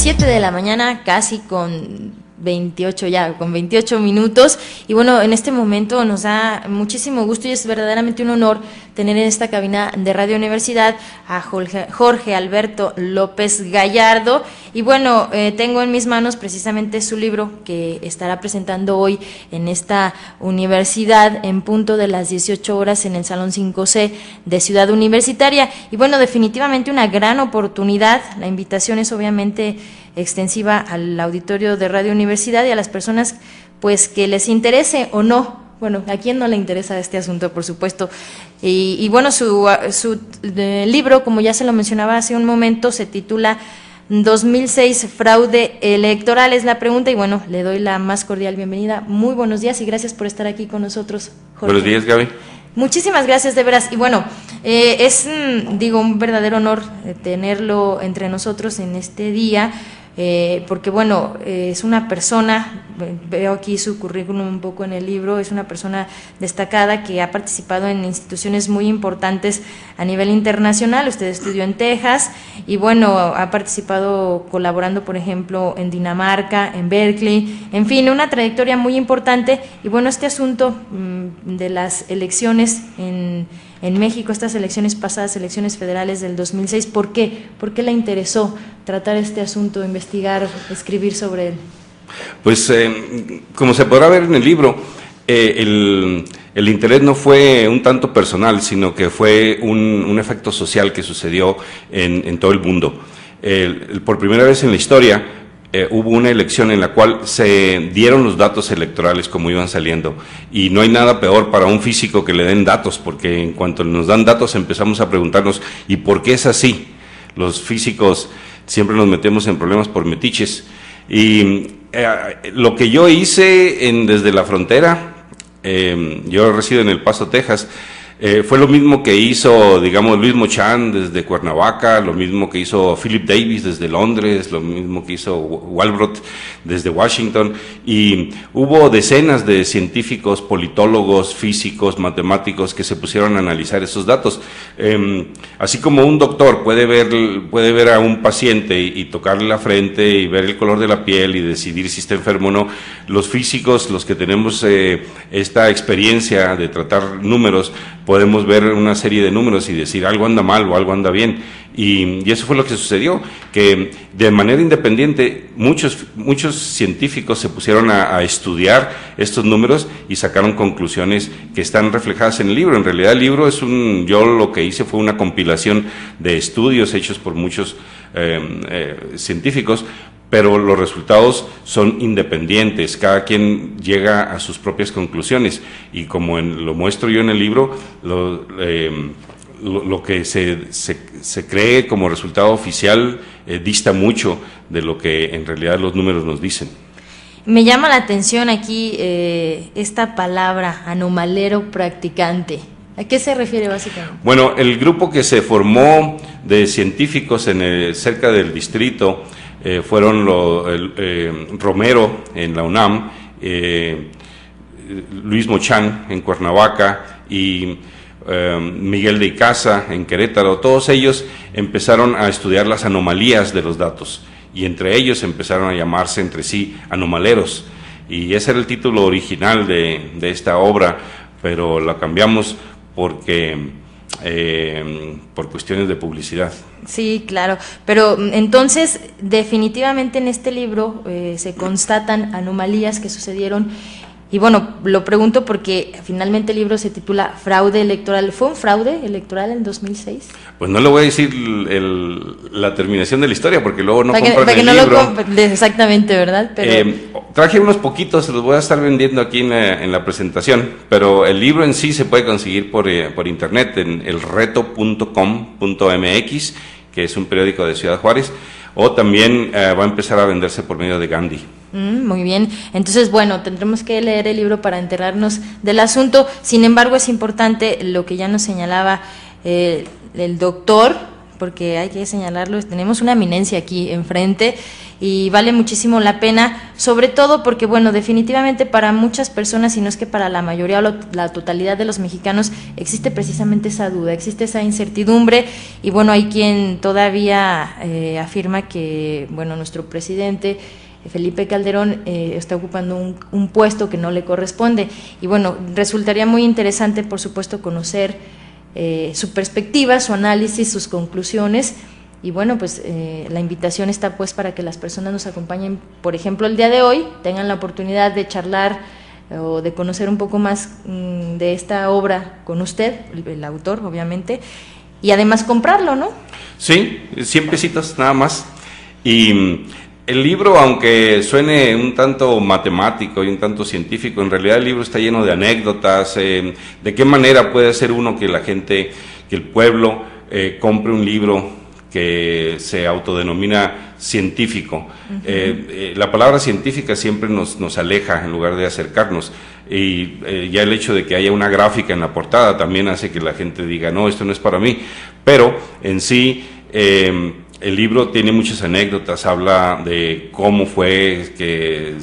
7 de la mañana, casi con 28 minutos, y bueno, en este momento nos da muchísimo gusto y es verdaderamente un honor tener en esta cabina de Radio Universidad a Jorge Alberto López Gallardo, y bueno, tengo en mis manos precisamente su libro que estará presentando hoy en esta universidad en punto de las 18 horas en el Salón 5C de Ciudad Universitaria, y bueno, definitivamente una gran oportunidad. La invitación es obviamente extensiva al auditorio de Radio Universidad y a las personas pues que les interese o no, bueno, a quién no le interesa este asunto, por supuesto, y bueno, su libro, como ya se lo mencionaba hace un momento, se titula 2006 Fraude Electoral, es la pregunta, y bueno, le doy la más cordial bienvenida. Muy buenos días y gracias por estar aquí con nosotros, Jorge. Buenos días, Gaby. Muchísimas gracias, de veras, y bueno, es, digo, un verdadero honor tenerlo entre nosotros en este día, porque bueno, es una persona, veo aquí su currículum un poco en el libro, es una persona destacada que ha participado en instituciones muy importantes a nivel internacional. Usted estudió en Texas y bueno, ha participado colaborando, por ejemplo, en Dinamarca, en Berkeley, en fin, una trayectoria muy importante. Y bueno, este asunto de las elecciones en México, estas elecciones pasadas, elecciones federales del 2006, ¿por qué? ¿Por qué le interesó tratar este asunto, investigar, escribir sobre él? Pues, como se podrá ver en el libro, el interés no fue un tanto personal, sino que fue un efecto social que sucedió en todo el mundo. Por primera vez en la historia, hubo una elección en la cual se dieron los datos electorales como iban saliendo, y no hay nada peor para un físico que le den datos, porque en cuanto nos dan datos empezamos a preguntarnos ¿y por qué es así? Los físicos siempre nos metemos en problemas por metiches, y lo que yo hice desde la frontera, yo resido en El Paso, Texas, fue lo mismo que hizo, digamos, Luis Mochán desde Cuernavaca, lo mismo que hizo Philip Davis desde Londres, lo mismo que hizo Walbrot desde Washington, y hubo decenas de científicos, politólogos, físicos, matemáticos que se pusieron a analizar esos datos. Así como un doctor puede ver a un paciente y tocarle la frente y ver el color de la piel y decidir si está enfermo o no, los físicos, los que tenemos esta experiencia de tratar números, podemos ver una serie de números y decir algo anda mal o algo anda bien, y eso fue lo que sucedió, que de manera independiente muchos científicos se pusieron a estudiar estos números y sacaron conclusiones que están reflejadas en el libro. En realidad el libro yo lo que hice fue una compilación de estudios hechos por muchos científicos, pero los resultados son independientes, cada quien llega a sus propias conclusiones, y como lo muestro yo en el libro, lo que se cree como resultado oficial dista mucho de lo que en realidad los números nos dicen. Me llama la atención aquí esta palabra, anomalero practicante. ¿A qué se refiere básicamente? Bueno, el grupo que se formó de científicos cerca del distrito fueron Romero en la UNAM, Luis Mochán en Cuernavaca y Miguel de Icaza en Querétaro. Todos ellos empezaron a estudiar las anomalías de los datos, y entre ellos empezaron a llamarse entre sí anomaleros, y ese era el título original de esta obra, pero la cambiamos porque por cuestiones de publicidad. Sí, claro, pero entonces definitivamente en este libro se constatan anomalías que sucedieron, y bueno, lo pregunto porque finalmente el libro se titula Fraude Electoral. ¿Fue un fraude electoral en 2006? Pues no le voy a decir la terminación de la historia, porque luego no compran el libro. Exactamente, ¿verdad? Pero traje unos poquitos, se los voy a estar vendiendo aquí en la presentación, pero el libro en sí se puede conseguir por internet en elreto.com.mx, que es un periódico de Ciudad Juárez, o también va a empezar a venderse por medio de Gandhi. Muy bien, entonces bueno, tendremos que leer el libro para enterarnos del asunto. Sin embargo, es importante lo que ya nos señalaba el doctor, porque hay que señalarlo, tenemos una eminencia aquí enfrente y vale muchísimo la pena, sobre todo porque, bueno, definitivamente para muchas personas, si no es que para la mayoría o la totalidad de los mexicanos, existe precisamente esa duda, existe esa incertidumbre, y bueno, hay quien todavía afirma que, bueno, nuestro presidente Felipe Calderón está ocupando un puesto que no le corresponde, y bueno, resultaría muy interesante, por supuesto, conocer su perspectiva, su análisis, sus conclusiones. Y bueno, pues la invitación está pues para que las personas nos acompañen, por ejemplo, el día de hoy, tengan la oportunidad de charlar o de conocer un poco más de esta obra con usted, el autor, obviamente, y además comprarlo, ¿no? Sí, 100 pesitos nada más. Y el libro, aunque suene un tanto matemático y un tanto científico, en realidad el libro está lleno de anécdotas, de qué manera puede ser uno que la gente, que el pueblo compre un libro que se autodenomina científico. La palabra científica siempre nos aleja en lugar de acercarnos, y ya el hecho de que haya una gráfica en la portada también hace que la gente diga, no, esto no es para mí, pero en sí el libro tiene muchas anécdotas, habla de cómo fue que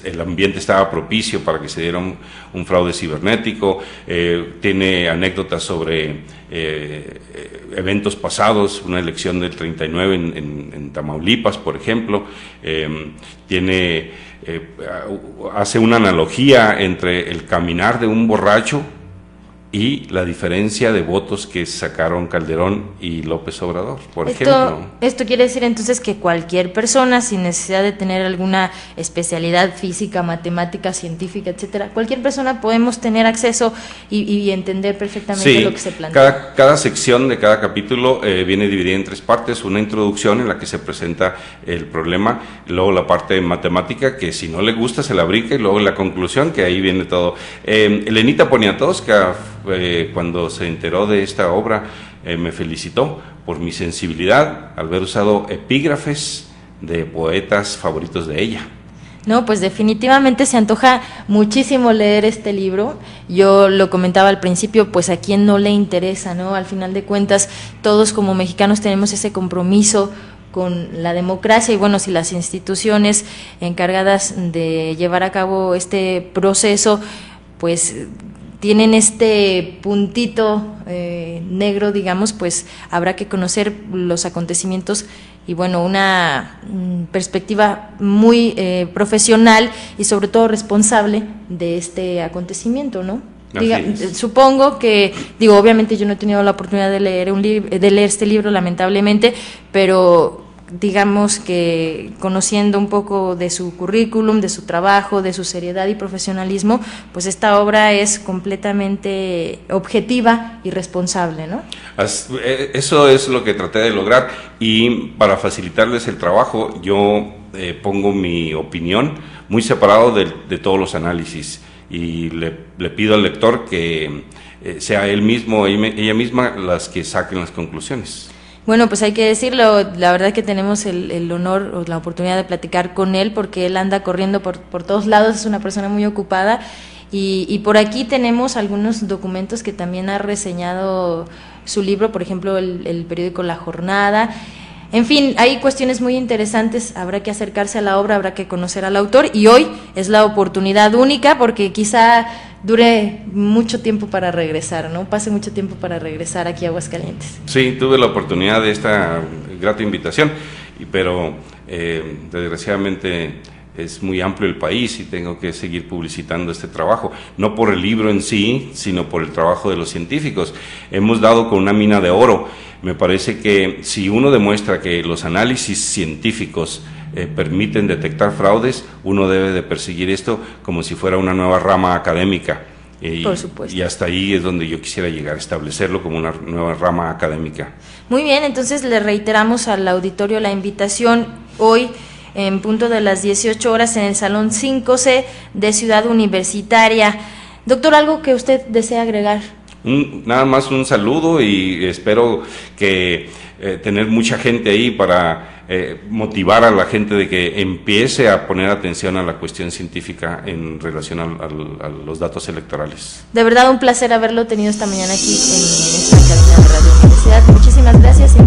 el ambiente estaba propicio para que se diera un fraude cibernético, tiene anécdotas sobre eventos pasados, una elección del 39 en Tamaulipas, por ejemplo, hace una analogía entre el caminar de un borracho y la diferencia de votos que sacaron Calderón y López Obrador, por ejemplo. Esto quiere decir entonces que cualquier persona, sin necesidad de tener alguna especialidad física, matemática, científica, etcétera, cualquier persona podemos tener acceso y entender perfectamente lo que se plantea. Cada sección de cada capítulo viene dividida en 3 partes, una introducción en la que se presenta el problema, luego la parte matemática, que si no le gusta se la brinca, y luego la conclusión, que ahí viene todo. Elenita Poniatowska, cuando se enteró de esta obra, me felicitó por mi sensibilidad al haber usado epígrafes de poetas favoritos de ella. No, pues definitivamente se antoja muchísimo leer este libro. Yo lo comentaba al principio, pues a quien no le interesa, ¿no? Al final de cuentas, todos como mexicanos tenemos ese compromiso con la democracia, y bueno, si las instituciones encargadas de llevar a cabo este proceso, pues tienen este puntito negro, digamos, pues habrá que conocer los acontecimientos y bueno, una perspectiva muy profesional y sobre todo responsable de este acontecimiento, ¿no? Supongo que, obviamente yo no he tenido la oportunidad de leer este libro, lamentablemente, pero digamos que conociendo un poco de su currículum, de su trabajo, de su seriedad y profesionalismo, pues esta obra es completamente objetiva y responsable, ¿no? Eso es lo que traté de lograr, y para facilitarles el trabajo yo pongo mi opinión muy separado de todos los análisis, y le pido al lector que sea él mismo, ella misma, las que saquen las conclusiones. Bueno, pues hay que decirlo, la verdad que tenemos el honor o la oportunidad de platicar con él, porque él anda corriendo por todos lados, es una persona muy ocupada, y por aquí tenemos algunos documentos que también ha reseñado su libro, por ejemplo el periódico La Jornada. En fin, hay cuestiones muy interesantes, habrá que acercarse a la obra, habrá que conocer al autor, y hoy es la oportunidad única, porque quizá dure mucho tiempo para regresar, ¿no? Pase mucho tiempo para regresar aquí a Aguascalientes. Sí, tuve la oportunidad de esta grata invitación, pero desgraciadamente es muy amplio el país y tengo que seguir publicitando este trabajo, no por el libro en sí, sino por el trabajo de los científicos. Hemos dado con una mina de oro. Me parece que si uno demuestra que los análisis científicos permiten detectar fraudes, uno debe de perseguir esto como si fuera una nueva rama académica. Por supuesto. Y hasta ahí es donde yo quisiera llegar, establecerlo como una nueva rama académica. Muy bien, entonces le reiteramos al auditorio la invitación hoy en punto de las 18 horas en el Salón 5C de Ciudad Universitaria. Doctor, ¿algo que usted desea agregar? Nada más un saludo, y espero que tener mucha gente ahí para motivar a la gente de que empiece a poner atención a la cuestión científica en relación a los datos electorales. De verdad un placer haberlo tenido esta mañana aquí en esta cabina de Radio Universidad. Muchísimas gracias y